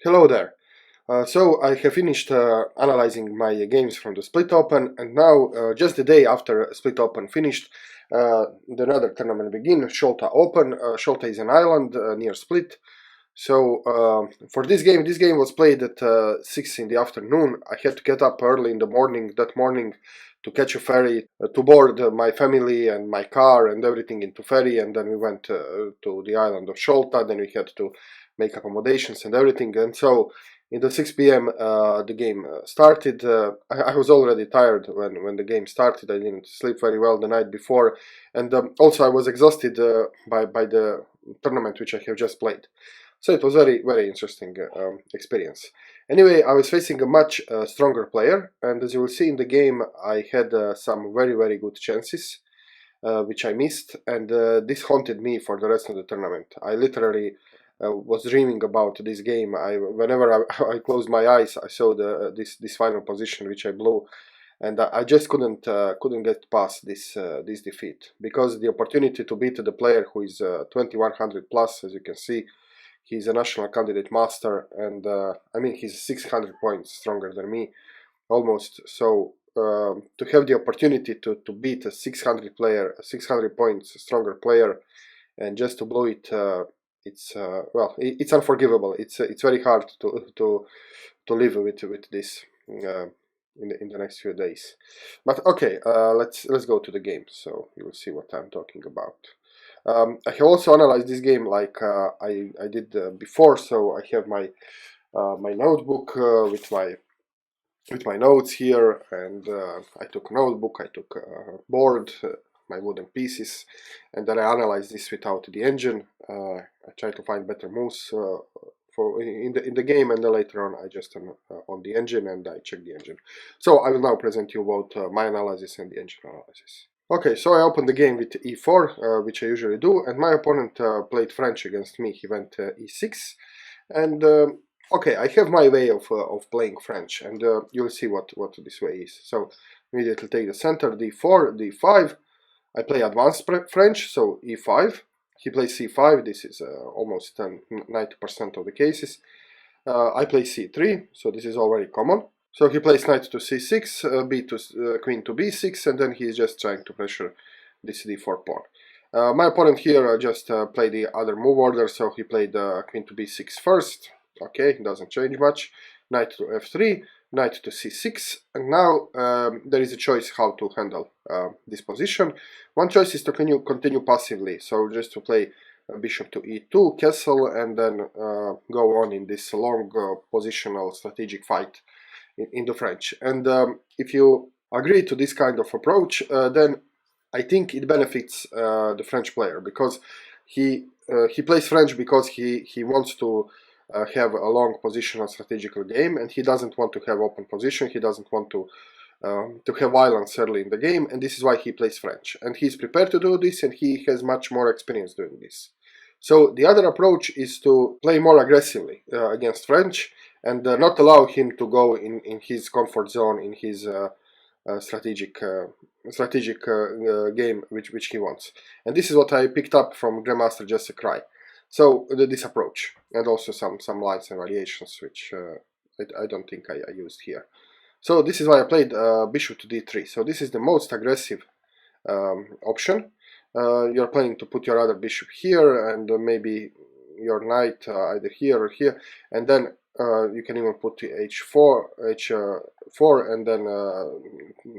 Hello there. So I have finished analyzing my games from the Split Open, and now just the day after Split Open finished, another tournament began, Šolta Open. Šolta is an island near Split. So for this game was played at 6 in the afternoon. I had to get up early in the morning that morning to catch a ferry to board my family and my car and everything into ferry, and then we went to the island of Šolta. Then we had to make accommodations and everything, and so in the 6 p.m. The game started. I was already tired when the game started. I didn't sleep very well the night before, and also I was exhausted by the tournament which I have just played. So it was very interesting experience. Anyway, I was facing a much stronger player, and as you will see in the game, I had some very good chances, which I missed, and this haunted me for the rest of the tournament. I literally was dreaming about this game. Whenever I closed my eyes, I saw this final position which I blew, and I just couldn't get past this defeat, because the opportunity to beat the player who is 2100 plus, as you can see. He's a national candidate master, and I mean, he's 600 points stronger than me, almost. So to have the opportunity to beat a 600 points stronger player, and just to blow it, it's well, it's unforgivable. It's very hard to live with this in the next few days. But okay, let's go to the game, so you will see what I'm talking about. I have also analyzed this game like I did before, so I have my my notebook with my notes here, and I took a notebook, I took a board, my wooden pieces, and then I analyzed this without the engine. I try to find better moves for in the game, and then later on I just turn on the engine and I check the engine. So I will now present you both my analysis and the engine analysis. Okay, so I opened the game with e4, which I usually do, and my opponent played French against me. He went e6, and okay, I have my way of playing French, and you'll see what this way is. So immediately take the center, d4, d5. I play advanced French, so e5. He plays c5. This is almost 90% of the cases. I play c3, so this is already common. So he plays knight to c6, queen to b6, and then he's just trying to pressure this d4 pawn. My opponent here just played the other move order, so he played queen to b6 first. Okay, doesn't change much. Knight to f3, knight to c6, and now there is a choice how to handle this position. One choice is to continue passively, so just to play bishop to e2, castle, and then go on in this long positional strategic fight in the French. And if you agree to this kind of approach, then I think it benefits the French player, because he plays French because he wants to have a long positional strategical game, and he doesn't want to have open position. He doesn't want to have violence early in the game, and this is why he plays French. And he's prepared to do this, and he has much more experience doing this. So the other approach is to play more aggressively against French, and not allow him to go in his comfort zone, in his strategic game which he wants. And this is what I picked up from Grandmaster Jesse Cry. So this approach, and also some lines and variations which I don't think I used here. So this is why I played bishop to d3. So this is the most aggressive option. You're planning to put your other bishop here, and maybe your knight either here or here, and then you can even put h4, and then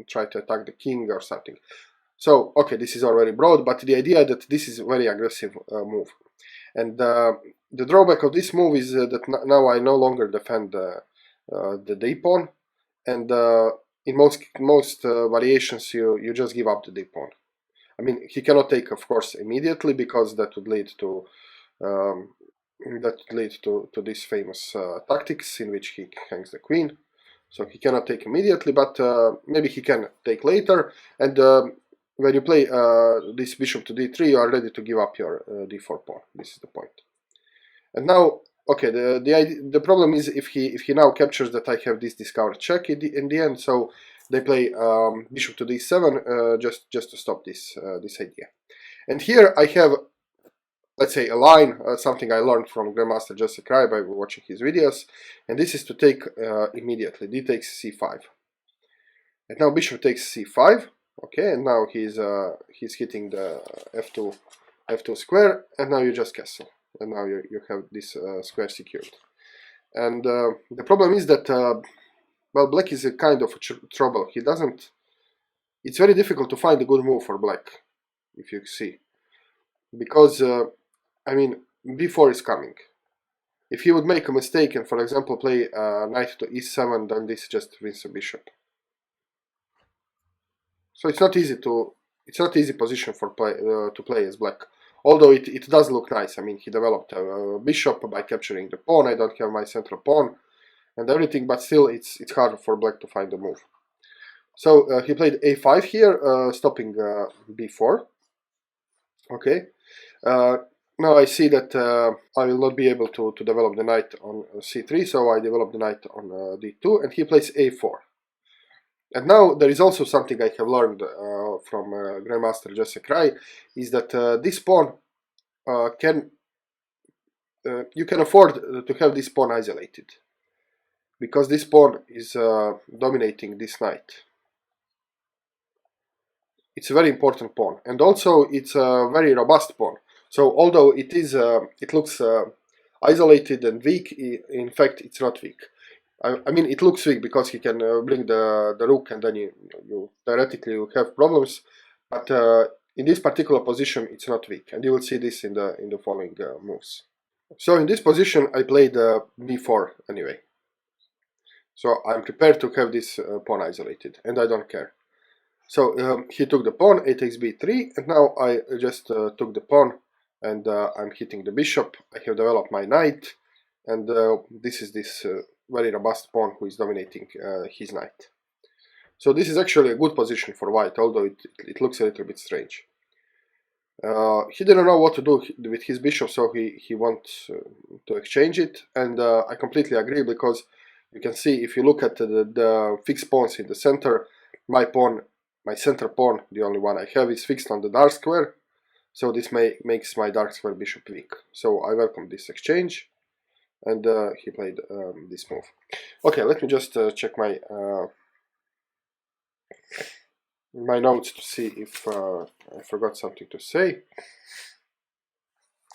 try to attack the king or something. So okay, this is already broad, but the idea that this is a very aggressive move. And the drawback of this move is that now I no longer defend the d pawn, and in most variations you just give up the d pawn. I mean, he cannot take, of course, immediately, because that would lead to this famous tactics in which he hangs the queen. So he cannot take immediately, but maybe he can take later. And when you play this bishop to d3, you are ready to give up your d4 pawn. This is the point. And now, okay, the problem is if he now captures that I have this discovered check in the end. So they play bishop to d7 just to stop this idea. And here I have let's say, a line, something I learned from Grandmaster Jesse Cry by watching his videos, and this is to take immediately. D takes c5, and now bishop takes c5. Okay, and now he's hitting the f2 square, and now you just castle, and now you have this square secured. And the problem is that well, black is a kind of trouble. He doesn't. It's very difficult to find a good move for black, if you see, because I mean, b4 is coming. If he would make a mistake and, for example, play knight to e7, then this just wins a bishop. So it's not easy position for to play as black. Although it does look nice. I mean, he developed a bishop by capturing the pawn. I don't have my central pawn and everything, but still it's hard for black to find the move. So he played a5 here, stopping b4. Okay. Now I see that I will not be able to develop the knight on c3, so I develop the knight on d2, and he plays a4. And now there is also something I have learned from Grandmaster Jesse Cry, is that this pawn you can afford to have this pawn isolated, because this pawn is dominating this knight. It's a very important pawn, and also it's a very robust pawn. So although it looks isolated and weak, in fact it's not weak. I mean, it looks weak because he can bring the rook, and then you theoretically you have problems. But in this particular position, it's not weak, and you will see this in the following moves. So in this position, I played b4 anyway. So I'm prepared to have this pawn isolated, and I don't care. So he took the pawn, a takes b3, and now I just took the pawn, and I'm hitting the bishop. I have developed my knight, and this is this very robust pawn who is dominating his knight. So this is actually a good position for white, although it looks a little bit strange. He didn't know what to do with his bishop, so he wants to exchange it, and I completely agree, because you can see, if you look at the fixed pawns in the center, my center pawn, the only one I have, is fixed on the dark square, so this makes my dark square bishop weak. So I welcome this exchange, and he played this move. Okay, let me just check my notes to see if I forgot something to say.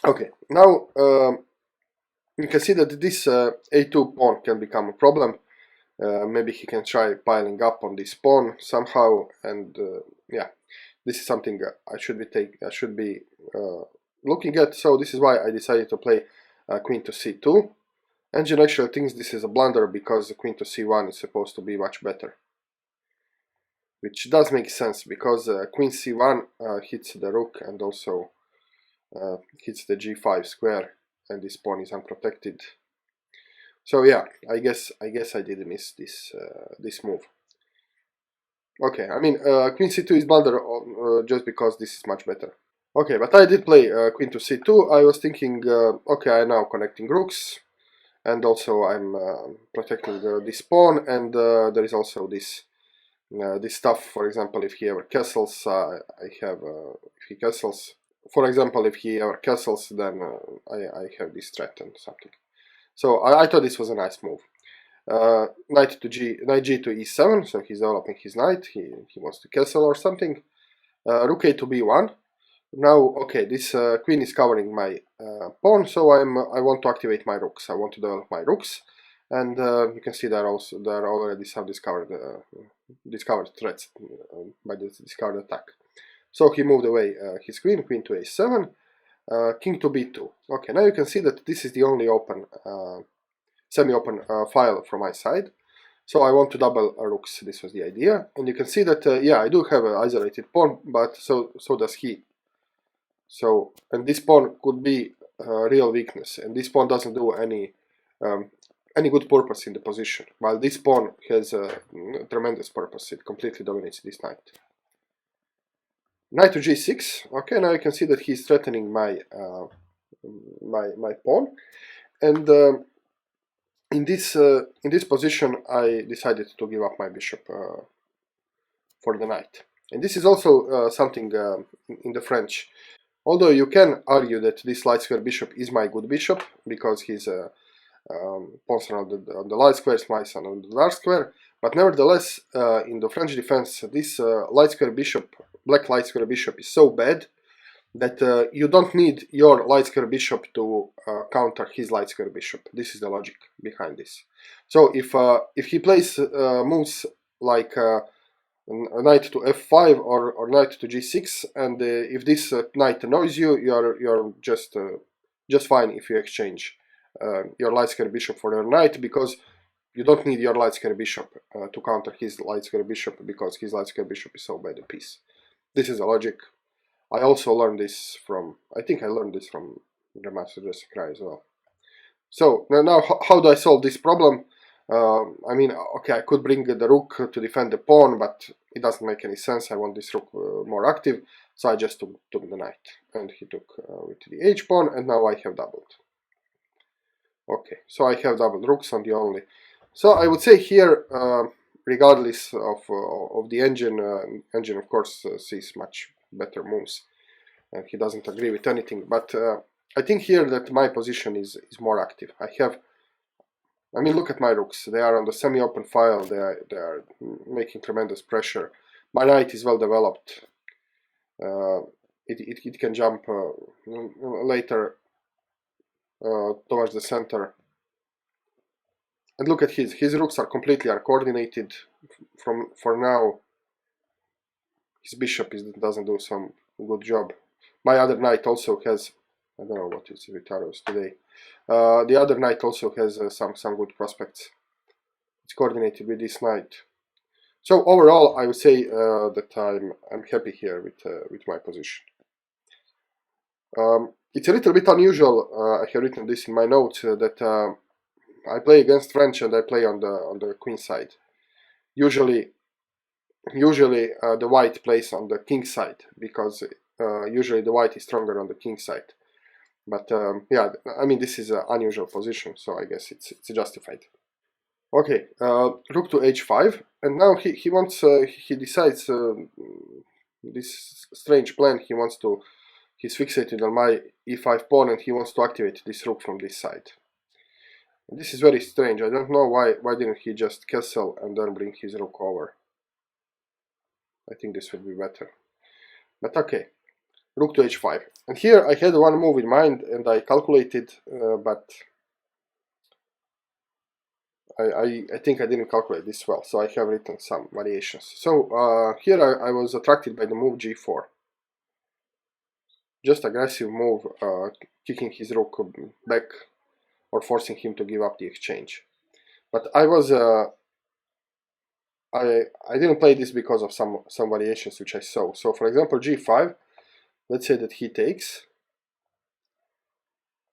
Okay, now you can see that this a2 pawn can become a problem. Maybe he can try piling up on this pawn somehow, and yeah, this is something I should be looking at. So this is why I decided to play queen to c2. Engine actually thinks this is a blunder, because the queen to c1 is supposed to be much better, which does make sense, because queen c1 hits the rook and also hits the g5 square, and this pawn is unprotected. So yeah, I guess I did miss this move. Okay, I mean, queen c2 is blunder just because this is much better. Okay, but I did play queen to c2. I was thinking, okay, I'm now connecting rooks, and also I'm protecting this pawn, and there is also this stuff. For example, if he ever castles, if he castles. For example, if he ever castles, then I have this threat and something. So I thought this was a nice move. Knight g to e7, so he's developing his knight. He wants to castle or something. Rook a to b1. Now, okay, this queen is covering my pawn, so I want to activate my rooks. I want to develop my rooks, and you can see there are already some discovered threats by this discovered attack. So he moved away his queen to a7, king to b2. Okay, now you can see that this is the only open, semi-open file from my side. So I want to double rooks. This was the idea, and you can see that yeah, I do have an isolated pawn, but so does he. So, and this pawn could be a real weakness, and this pawn doesn't do any good purpose in the position, while this pawn has a tremendous purpose. It completely dominates this knight. Knight to g6. Okay, now you can see that he's threatening my my pawn, and in this position I decided to give up my bishop for the knight. And this is also something in the French. Although you can argue that this light square bishop is my good bishop, because he's pawns on the light squares, my son on the dark square, but nevertheless, in the French defense, this light square bishop, black light square bishop, is so bad that you don't need your light square bishop to counter his light square bishop. This is the logic behind this. So if he plays moves like knight to f5 or knight to g6, and if this knight annoys you, you're just fine if you exchange your light square bishop for your knight, because you don't need your light square bishop to counter his light square bishop, because his light square bishop is so bad a piece. This is the logic. I also learned this from, I think I learned this from Grandmaster Jessica Cry as well. So now how do I solve this problem? I mean, okay, I could bring the rook to defend the pawn, but it doesn't make any sense. I want this rook more active, so I just took the knight, and he took with the h pawn, and now I have doubled. Okay, so I have doubled rooks on the only. So I would say here, regardless of the engine of course sees much better moves, and he doesn't agree with anything. But I think here that my position is more active. I mean, look at my rooks. They are on the semi-open file. They are making tremendous pressure. My knight is well developed. It can jump later towards the center. And look at his rooks are completely uncoordinated. For now, his bishop doesn't do some good job. My other knight also has, I don't know what is with arrows today. The other knight also has some good prospects. It's coordinated with this knight. So overall, I would say that I'm happy here with my position. It's a little bit unusual. I have written this in my notes that I play against French and I play on the queen side. Usually the white plays on the king side, because usually the white is stronger on the king side. But yeah, I mean, this is an unusual position, so I guess it's justified. Okay, rook to h5, and now he wants he decides this strange plan. He's fixated on my e5 pawn, and he wants to activate this rook from this side. And this is very strange. I don't know why didn't he just castle and then bring his rook over. I think this would be better. But okay, rook to h5. And here I had one move in mind, and I calculated, but I think I didn't calculate this well, so I have written some variations. So here I was attracted by the move g4. Just aggressive move, kicking his rook back or forcing him to give up the exchange. But I didn't play this because of some variations which I saw. So for example, g5, let's say that he takes.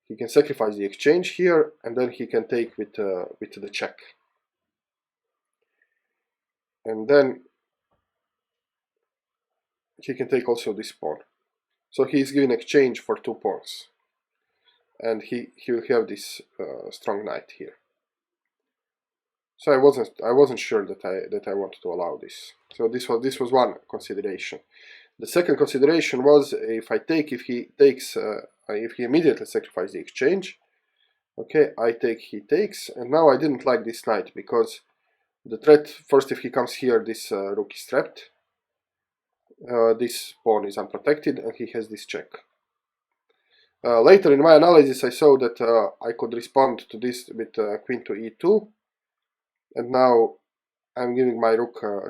He can sacrifice the exchange here, and then he can take with the check. And then he can take also this pawn. So he is giving exchange for 2 pawns. And he will have this strong knight here. So I wasn't sure that I wanted to allow this. So this was one consideration. The second consideration was if he takes, if he immediately sacrifices the exchange. Okay, I take, he takes, and now I didn't like this knight because the threat, first if he comes here, this rook is trapped. This pawn is unprotected, and he has this check. Later in my analysis I saw that I could respond to this with queen to e2, and now I'm giving my rook a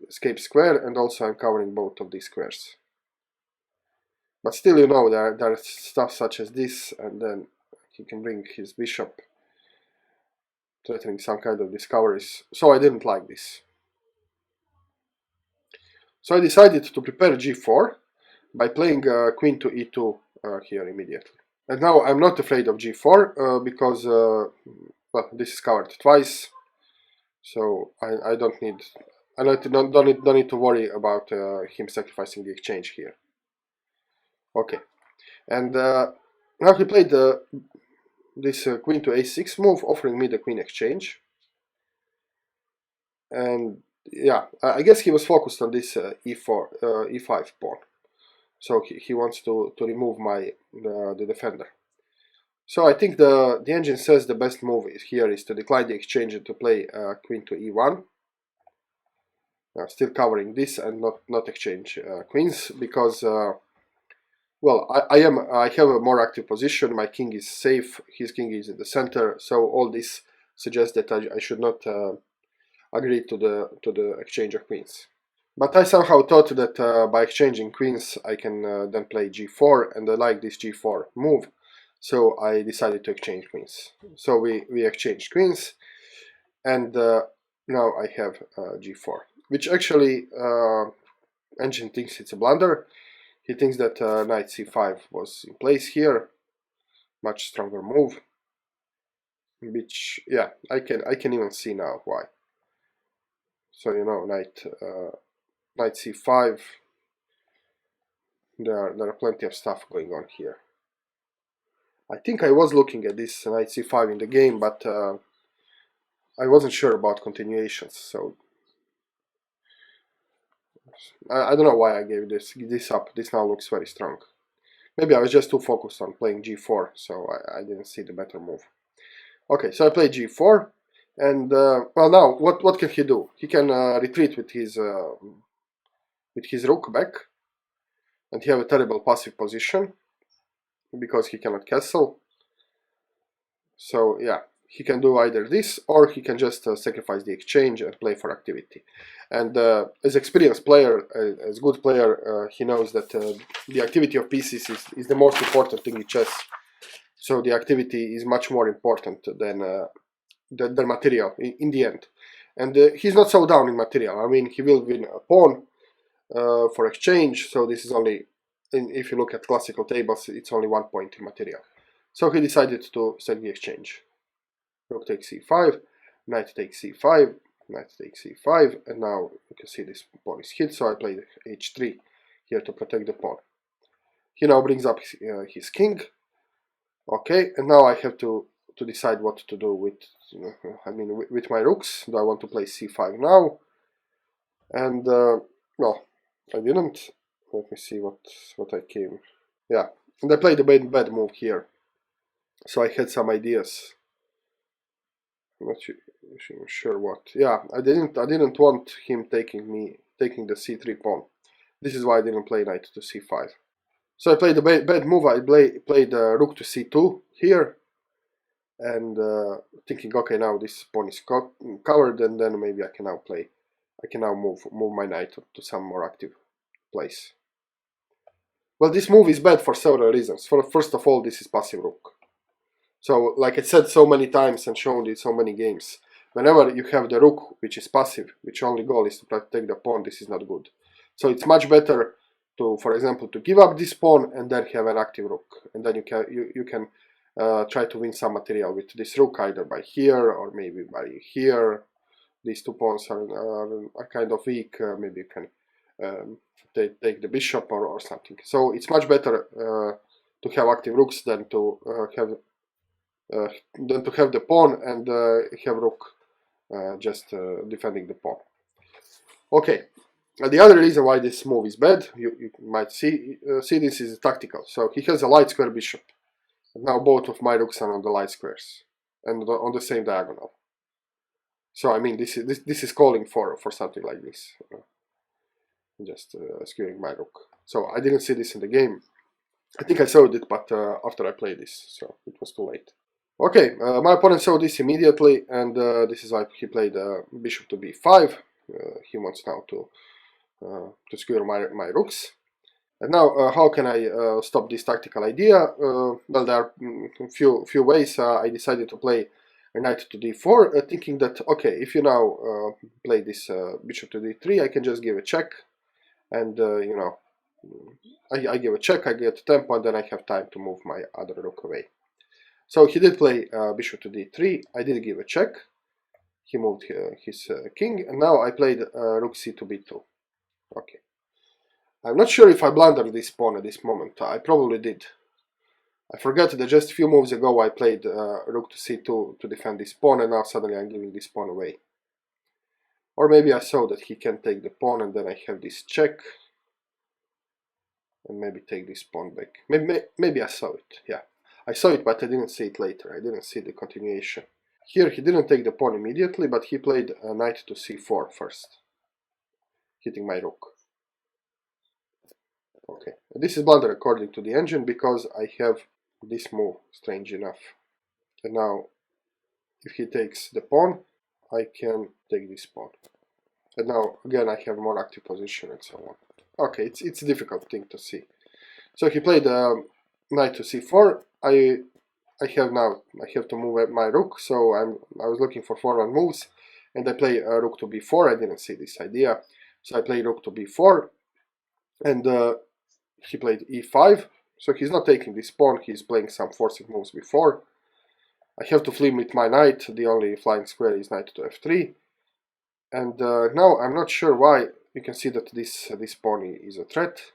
escape square, and also I'm covering both of these squares. But still, you know, there are stuff such as this, and then he can bring his bishop, threatening some kind of discoveries. So I didn't like this. So I decided to prepare g4 by playing queen to e2 here immediately. And now I'm not afraid of g4 because, well, this is covered twice. So I don't need to worry about him sacrificing the exchange here. Okay, and now he played this queen to a6 move, offering me the queen exchange. And yeah, I guess he was focused on this e5 pawn. So he wants to remove the defender. So I think the engine says the best move here is to decline the exchange and to play queen to e1. Still covering this and not exchange queens, because well, I have a more active position. My king is safe. His king is in the center. So all this suggests that I should not agree to the exchange of queens. But I somehow thought that by exchanging queens I can then play g4, and I like this g4 move, so I decided to exchange queens. So we exchanged queens, and now I have g4, which actually engine thinks it's a blunder. He thinks that knight c5 was in place here, much stronger move, which, yeah, I can even see now why. So, you know, knight c5, there are plenty of stuff going on here. I think I was looking at this knight c5 in the game, but I wasn't sure about continuations, so I don't know why I gave this up. This now looks very strong. Maybe I was just too focused on playing g4, so I didn't see the better move. Okay, so I played g4, and well, now what can he do? He can retreat with his rook back, and he have a terrible passive position because he cannot castle. So yeah, he can do either this, or he can just sacrifice the exchange and play for activity. And as experienced player, as good player, he knows that the activity of pieces is the most important thing in chess. So the activity is much more important than the material in the end. And he's not so down in material. I mean, he will win a pawn for exchange, so this is only, if you look at classical tables, it's only 1 point in material. So he decided to set the exchange. Rook takes c5, knight takes c5, knight takes c5, and now you can see this pawn is hit, so I played h3 here to protect the pawn. He now brings up his king. Okay, and now I have to decide what to do with, with my rooks. Do I want to play c5 now? And well, I didn't. Let me see what I came. Yeah, and I played a bad move here. So I had some ideas. I'm not sure what. Yeah, I didn't want him taking the c3 pawn. This is why I didn't play knight to c5. So I played a bad move. I played rook to c2 here, and thinking, okay, now this pawn is covered, and then maybe I can now move my knight to some more active place. Well, this move is bad for several reasons. First of all, this is passive rook. So, like I said so many times and shown in so many games, whenever you have the rook which is passive, which only goal is to protect the pawn, this is not good. So it's much better to, for example, to give up this pawn and then have an active rook, and then you can try to win some material with this rook, either by here or maybe by here. These two pawns are kind of weak. Maybe you can take the bishop or something. So it's much better to have active rooks than to have the pawn and have rook just defending the pawn. Okay, the other reason why this move is bad, you might see this is tactical. So he has a light square bishop. And now both of my rooks are on the light squares and on the same diagonal. So I mean, this is calling for something like this. Just skewing my rook. So I didn't see this in the game. I think I saw it, but after I played this, so it was too late. Okay, my opponent saw this immediately, and this is why he played bishop to b5. He wants now to skewer my rooks. And now, how can I stop this tactical idea? Well, there are a few ways. I decided to play a knight to d4, thinking that, okay, if you now play this bishop to d3, I can just give a check, and you know, I give a check, I get tempo, and then I have time to move my other rook away. So he did play bishop to d3, I did give a check, he moved his king, and now I played rook c to b2. Okay. I'm not sure if I blundered this pawn at this moment. I probably did. I forgot that just a few moves ago I played rook to c2 to defend this pawn, and now suddenly I'm giving this pawn away. Or maybe I saw that he can take the pawn, and then I have this check. and maybe take this pawn back. Maybe I saw it, yeah. I saw it, but I didn't see it later. I didn't see the continuation. Here he didn't take the pawn immediately, but he played knight to c4 first, hitting my rook. Okay, this is blunder according to the engine because I have this move, strange enough. And now, if he takes the pawn, I can take this pawn. And now, again, I have more active position and so on. Okay, it's a difficult thing to see. So he played knight to c4. I have to move my rook, so I was looking for forward moves, and I play rook to b4. I didn't see this idea, so I play rook to b4, and he played e5. So he's not taking this pawn, he's playing some forcing moves before. I have to flee with my knight. The only flying square is knight to f3, and now I'm not sure why. You can see that this pawn is a threat.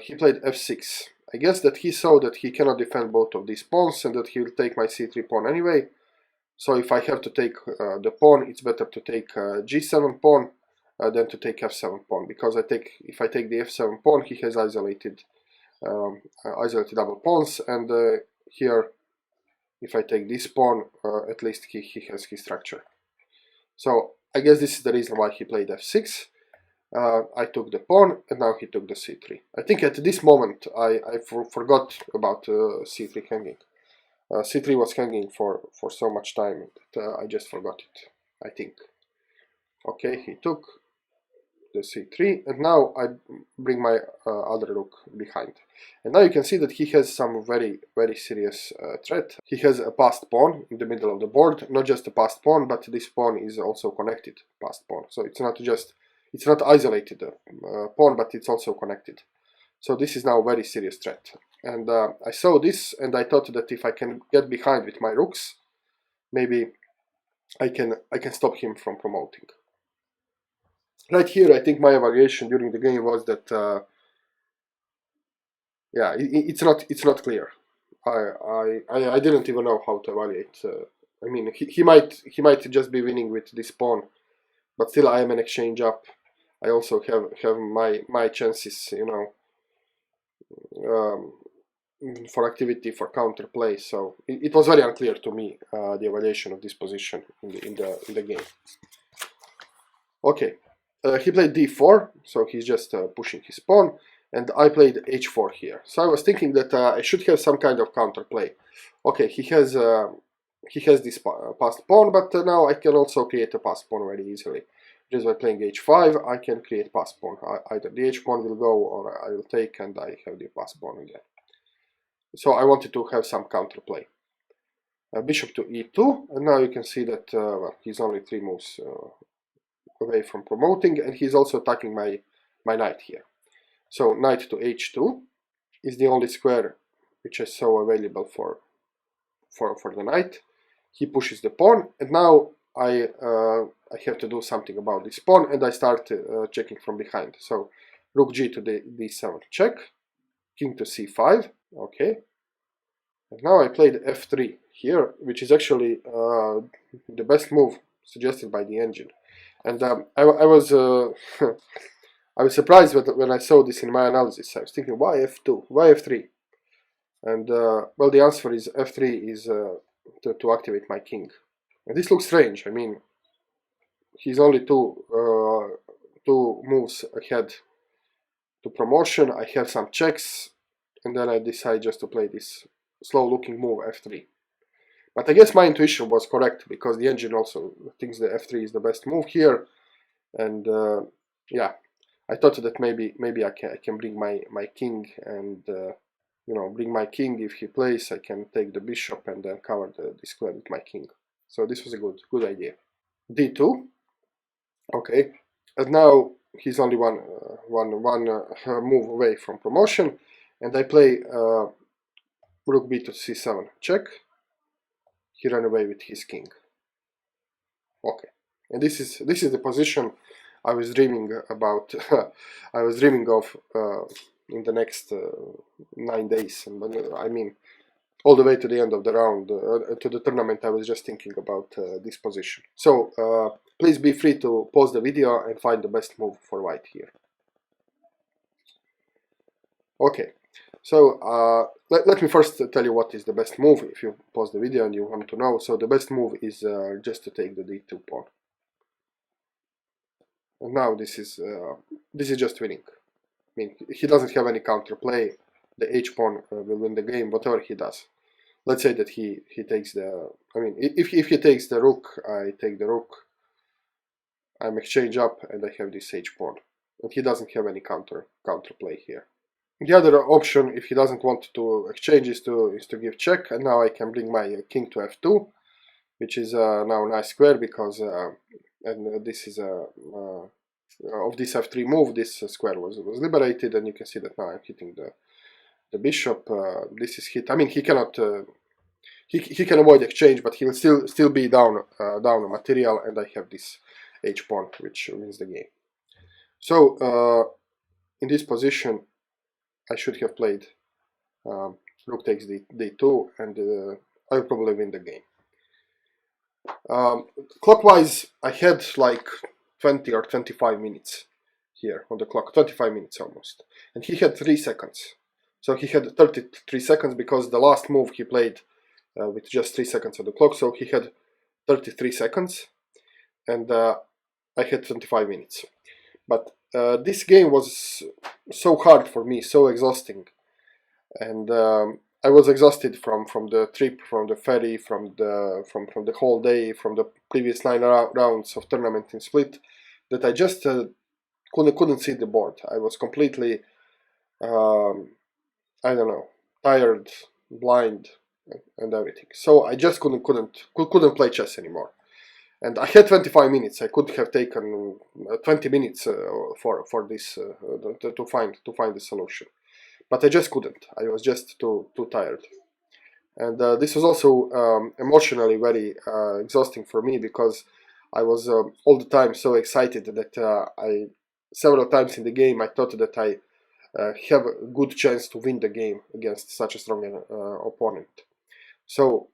He played f6. I guess that he saw that he cannot defend both of these pawns and that he will take my c3 pawn anyway. So if I have to take the pawn, it's better to take g7 pawn than to take f7 pawn, because if I take the f7 pawn, he has isolated double pawns, and here, if I take this pawn, at least he has his structure. So I guess this is the reason why he played f6. I took the pawn, and now he took the c3. I think at this moment I forgot about c3 hanging. c3 was hanging for so much time that I just forgot it, I think. Okay, he took the c3, and now I bring my other rook behind. And now you can see that he has some very serious threat. He has a passed pawn in the middle of the board, not just a passed pawn, but this pawn is also connected passed pawn. So it's not isolated pawn, but it's also connected. So this is now a very serious threat. And I saw this, and I thought that if I can get behind with my rooks, maybe I can stop him from promoting. Right here, I think my evaluation during the game was that, yeah, it's not clear. I didn't even know how to evaluate. I mean, he might just be winning with this pawn, but still I am an exchange up. I also have my chances, you know, for activity, for counterplay. So it was very unclear to me the evaluation of this position in the game. Okay. He played d4, so he's just pushing his pawn, and I played h4 here. So I was thinking that I should have some kind of counterplay. Okay, he has this passed pawn, but now I can also create a passed pawn very easily. Just by playing h5, I can create passed pawn. Either the h pawn will go, or I will take, and I have the passed pawn again. So I wanted to have some counterplay. Bishop to e2, and now you can see that well, he's only 3 moves away from promoting, and he's also attacking my knight here. So knight to h2 is the only square which I saw available for the knight. He pushes the pawn, and now I have to do something about this pawn, and I start checking from behind. So rook g to the d7 check, king to c5, okay. And now I played f3 here, which is actually the best move suggested by the engine. And I was I was surprised when I saw this in my analysis. I was thinking, why f2? Why f3? And well, the answer is f3 is to activate my king. And this looks strange. I mean, he's only two moves ahead to promotion. I have some checks, and then I decide just to play this slow-looking move f3. But I guess my intuition was correct, because the engine also thinks that f3 is the best move here. And yeah, I thought that maybe I can bring my king, and you know, bring my king. If he plays, I can take the bishop and then cover the square with my king. So this was a good idea. d2, okay, and now he's only one move away from promotion, and I play rook b to c7 check. He ran away with his king. Okay, and this is the position I was dreaming about. I was dreaming of in the next 9 days. I mean, all the way to the end of the round, to the tournament, I was just thinking about this position. So please be free to pause the video and find the best move for white here. Okay, so let me first tell you what is the best move if you pause the video and you want to know. So the best move is just to take the d2 pawn. And now this is just winning. I mean, he doesn't have any counterplay. The h pawn will win the game, whatever he does. Let's say that he takes the. I mean, if he takes the rook, I take the rook. I'm exchange up, and I have this h pawn, and he doesn't have any counterplay here. The other option, if he doesn't want to exchange, is to give check, and now I can bring my king to f2, which is now a nice square because and this is of this f3 move, this square was liberated, and you can see that now I'm hitting the bishop. This is hit. I mean, he cannot. He can avoid exchange, but he will still be down a material, and I have this h pawn, which wins the game. So in this position, I should have played rook takes d2, and I will probably win the game. Clockwise, I had like 20 or 25 minutes here on the clock, 25 minutes almost, and he had 3 seconds. So he had 33 seconds because the last move he played with just 3 seconds on the clock, so he had 33 seconds, and I had 25 minutes. But this game was so hard for me, so exhausting, and I was exhausted from the trip, from the ferry, from the whole day, from the previous 9 rounds of tournament in Split, that I just couldn't see the board. I was completely, I don't know, tired, blind, and everything. So I just couldn't play chess anymore. And I had 25 minutes. I could have taken 20 minutes for this to find the solution, but I just couldn't. I was just too tired. And this was also emotionally very exhausting for me because I was all the time so excited that I several times in the game I thought that I have a good chance to win the game against such a strong opponent. So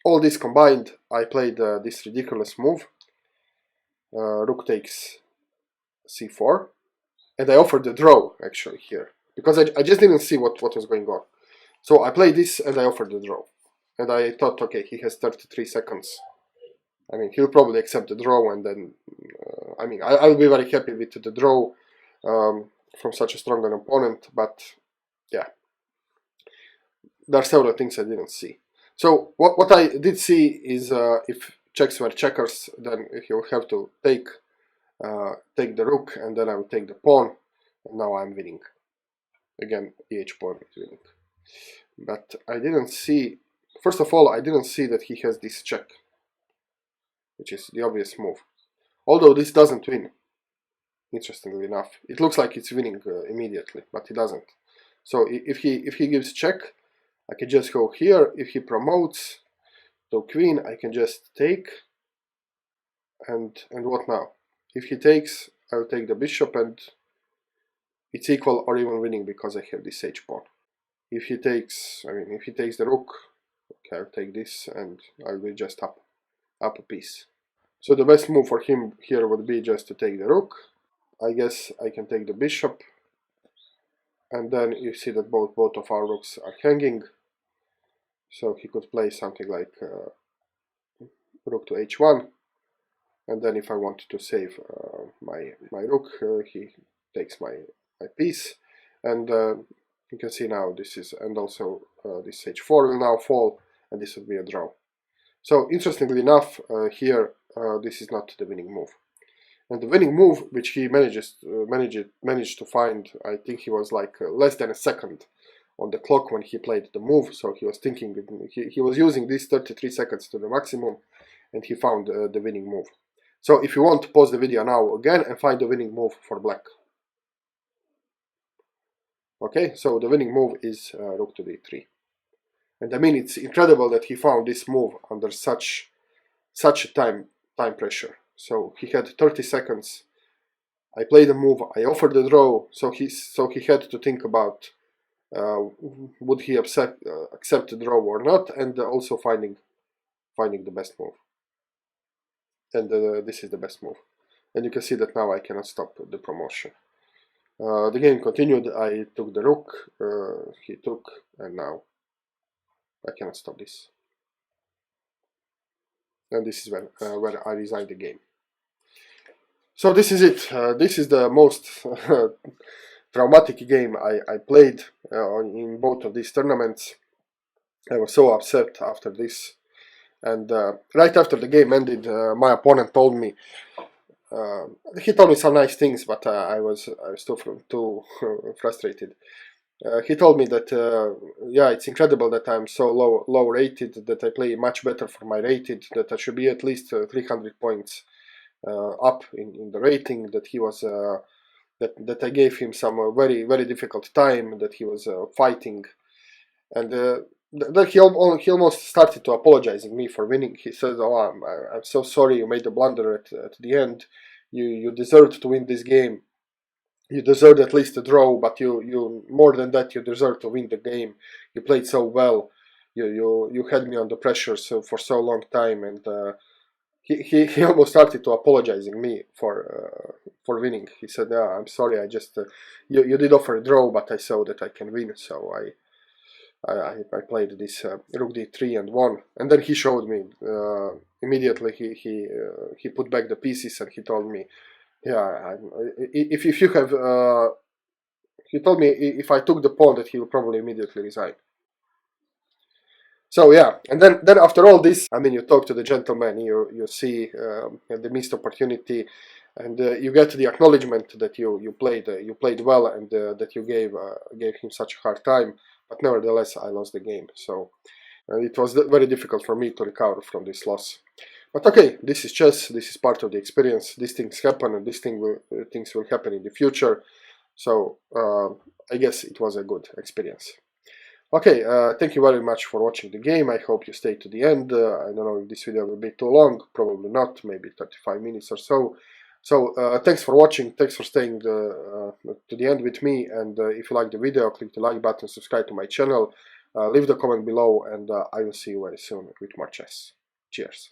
all this combined, I played this ridiculous move, rook takes c4, and I offered the draw actually here because I just didn't see what was going on. So I played this and I offered the draw, and I thought, okay, he has 33 seconds. I mean, he'll probably accept the draw, and then I mean, I'll be very happy with the draw from such a strong an opponent. But yeah, there are several things I didn't see. So what I did see is if checks were checkers, then he'll have to take the rook, and then I will take the pawn, and now I'm winning. Again, the h pawn is winning. But I didn't see, first of all, I didn't see that he has this check, which is the obvious move. Although this doesn't win, interestingly enough. It looks like it's winning immediately, but it doesn't. So if he gives check, I can just go here. If he promotes to queen, I can just take. And what now? If he takes, I'll take the bishop, and it's equal or even winning because I have this h pawn. If he takes, I mean, if he takes the rook, okay, I'll take this, and I'll be just up a piece. So the best move for him here would be just to take the rook. I guess I can take the bishop, and then you see that both of our rooks are hanging. So he could play something like rook to h1, and then if I want to save my rook, he takes my piece, and you can see now this is, and also this h4 will now fall, and this would be a draw. So interestingly enough, here this is not the winning move. And the winning move, which he managed to find, I think he was like less than a second on the clock when he played the move. So he was thinking, he was using these 33 seconds to the maximum, and he found the winning move. So if you want to pause the video now again and find the winning move for black. Okay, so the winning move is rook to d3. And I mean, it's incredible that he found this move under such time pressure. So he had 30 seconds. I played the move. I offered the draw. So he had to think about would he accept the draw or not, and also finding the best move. And this is the best move. And you can see that now I cannot stop the promotion. The game continued. I took the rook, he took, and now I cannot stop this. And this is when where I resigned the game. So this is it. This is the most traumatic game I played in both of these tournaments. I was so upset after this. And right after the game ended, my opponent told me, he told me some nice things, but I was too frustrated. He told me that yeah, it's incredible that I'm so low rated, that I play much better for my rated, that I should be at least 300 points up in the rating, that he was that I gave him some very difficult time, that he was fighting, and then he almost started to apologizing me for winning. He says, "Oh, I'm so sorry, you made a blunder at the end. You deserved to win this game. You deserved at least a draw, but you more than that, you deserve to win the game. You played so well. You had me under pressure for so long time." And he almost started to apologizing me for winning. He said, "Yeah, I'm sorry. I just you did offer a draw, but I saw that I can win, so I played this rook d3 and won." And then he showed me immediately. He put back the pieces and he told me, "Yeah, if you have," he told me if I took the pawn that he will probably immediately resign. So yeah, and then after all this, I mean, you talk to the gentleman, you see the missed opportunity, and you get the acknowledgement that you played well, and that you gave him such a hard time. But nevertheless, I lost the game. So it was very difficult for me to recover from this loss. But okay, this is chess. This is part of the experience. These things happen, and things will happen in the future. So I guess it was a good experience. Okay, thank you very much for watching the game. I hope you stayed to the end. I don't know if this video will be too long. Probably not. Maybe 35 minutes or so. So thanks for watching. Thanks for staying to the end with me. And if you like the video, click the like button, subscribe to my channel, leave the comment below, and I will see you very soon with more chess. Cheers.